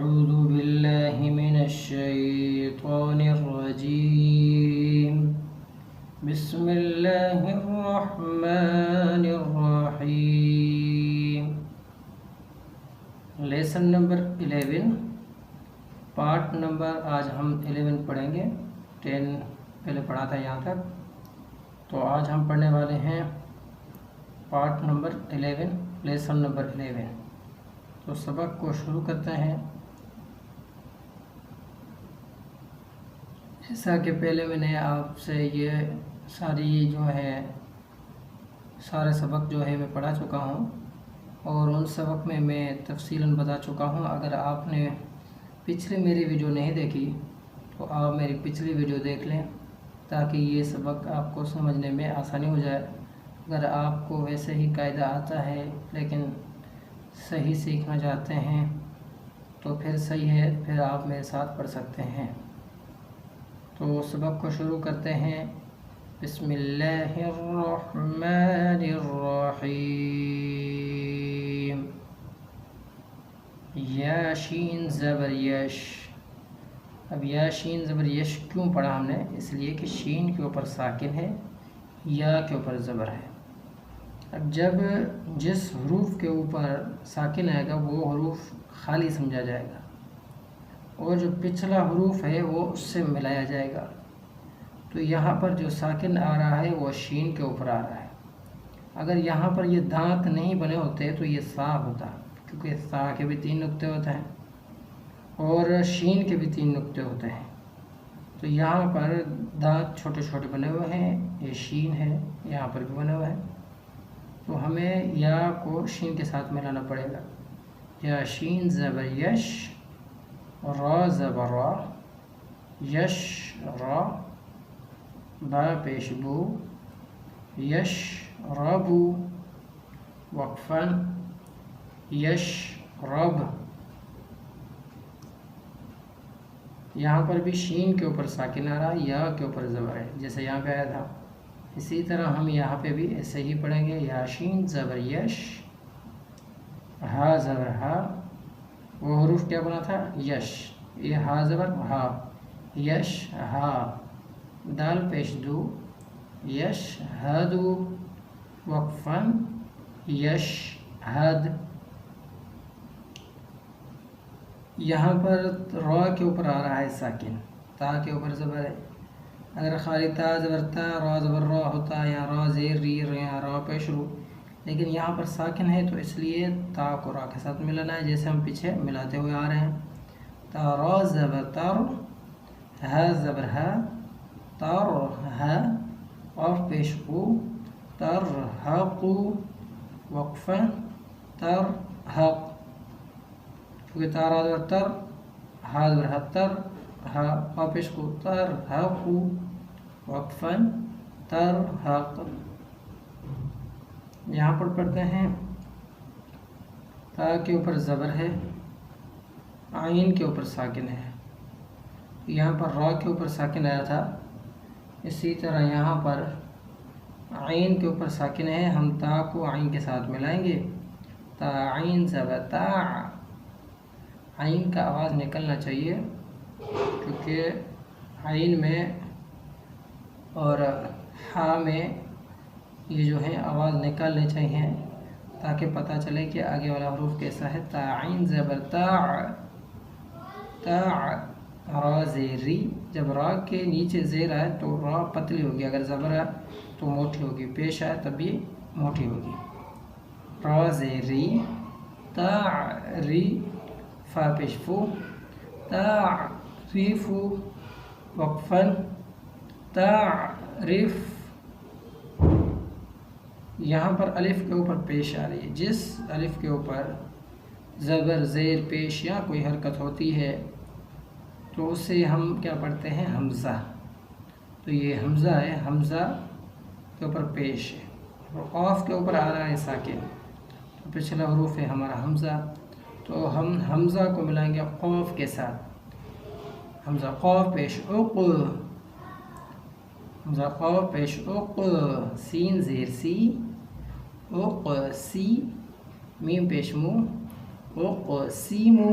أعوذ بالله من الشيطان الرجيم بسم الله الرحمن الرحيم لیسن نمبر 11 پارٹ نمبر آج ہم 11 پڑھیں گے. 10 پہلے پڑھا تھا یہاں تک, تو آج ہم پڑھنے والے ہیں پارٹ نمبر 11 لیسن نمبر 11. تو سبق کو شروع کرتے ہیں. جیسا کہ پہلے میں نے آپ سے یہ سارے سبق جو ہے میں پڑھا چکا ہوں, اور ان سبق میں تفصیلاً بتا چکا ہوں. اگر آپ نے پچھلی میری ویڈیو نہیں دیکھی تو آپ میری پچھلی ویڈیو دیکھ لیں تاکہ یہ سبق آپ کو سمجھنے میں آسانی ہو جائے. اگر آپ کو ویسے ہی قاعدہ آتا ہے لیکن صحیح سیکھنا چاہتے ہیں تو پھر صحیح ہے, پھر آپ میرے ساتھ پڑھ سکتے ہیں. تو سبق کو شروع کرتے ہیں. بسم اللہ الرحمن الرحیم. یا شین زبر یش. اب یا شین زبر یش کیوں پڑھا ہم نے؟ اس لیے کہ شین کے اوپر ساکن ہے, یا کے اوپر زبر ہے. اب جب جس حروف کے اوپر ساکن آئے گا وہ حروف خالی سمجھا جائے گا, اور جو پچھلا حروف ہے وہ اس سے ملایا جائے گا. تو یہاں پر جو ساکن آ رہا ہے وہ شین کے اوپر آ رہا ہے. اگر یہاں پر یہ دانت نہیں بنے ہوتے تو یہ سا ہوتا, کیونکہ سا کے بھی 3 نقطے ہوتے ہیں اور شین کے بھی 3 نقطے ہوتے ہیں. تو یہاں پر دانت چھوٹے چھوٹے بنے ہوئے ہیں, یہ شین ہے, یہاں پر بھی بنے ہوئے ہیں. تو ہمیں یا کو شین کے ساتھ ملانا پڑے گا. یا شین زبر یش, را زبر را, یش را, با پیش بو, یش ربو, وقفاً یش رب. یہاں پر بھی شین کے اوپر ساکن آ رہا, یا کے اوپر زبر ہے جیسے یہاں پہ آیا تھا. اسی طرح ہم یہاں پہ بھی ایسے ہی پڑھیں گے. یا شین زبر یش, ہا زبر ہا, وہ حروف کیا بنا تھا؟ یش. یہ ہا زبر ہا, یش ہا. دال پیش دو, یش ہدو, وقفاً یش ہد. یہاں پر را کے اوپر آ رہا ہے ساکن, تا کے اوپر زبر ہے. اگر خالی تا زبر تا, را زبر را ہوتا, یا را زیر ری, یا را پیش رو, لیکن یہاں پر ساکن ہے تو اس لیے تا کو را کے ساتھ ملانا ہے جیسے ہم پیچھے ملاتے ہوئے آ رہے ہیں. تا را زبر تر, ہا زبر ہا, تر ہا, قاف پیش قو, تر حقو, وقفا تر حق. کیونکہ تا را زبر تر, ہا زبر ہا تر, ہا قاف پیش قو, تر حقو, وقفا تر حق. یہاں پر پڑھتے ہیں. تا کے اوپر زبر ہے, عین کے اوپر ساکن ہے. یہاں پر را کے اوپر ساکن آیا تھا, اسی طرح یہاں پر عین کے اوپر ساکن ہے. ہم تا کو عین کے ساتھ ملائیں گے. تا عین زبر تا. عین کا آواز نکلنا چاہیے کیونکہ عین میں اور ہا میں یہ جو ہے آواز نکالنے چاہیے تاکہ پتہ چلے کہ آگے والا حروف کیسا ہے. تا عین زبر تا, تا. را زیر ری, جب را کے نیچے زیر آئے تو را پتلی ہوگی, اگر زبر آئے تو موٹی ہوگی, پیش آئے تب بھی موٹی ہوگی. را زیر ری, تا ری, فا پیش فو, تا ریفو, وقفاً تعرف. یہاں پر الف کے اوپر پیش آ رہی ہے. جس الف کے اوپر زبر زیر پیش یا کوئی حرکت ہوتی ہے تو اسے ہم کیا پڑھتے ہیں؟ حمزہ. تو یہ حمزہ ہے, حمزہ کے اوپر پیش ہے. اور قاف کے اوپر آ رہا ہے ساکن, تو پچھلا حروف ہے ہمارا حمزہ. تو ہم حمزہ کو ملائیں گے قاف کے ساتھ. حمزہ قاف پیش اق, حمزہ قاف پیش اق, سین زیر سی, اق سی, میم پیش مو, اق سی مو,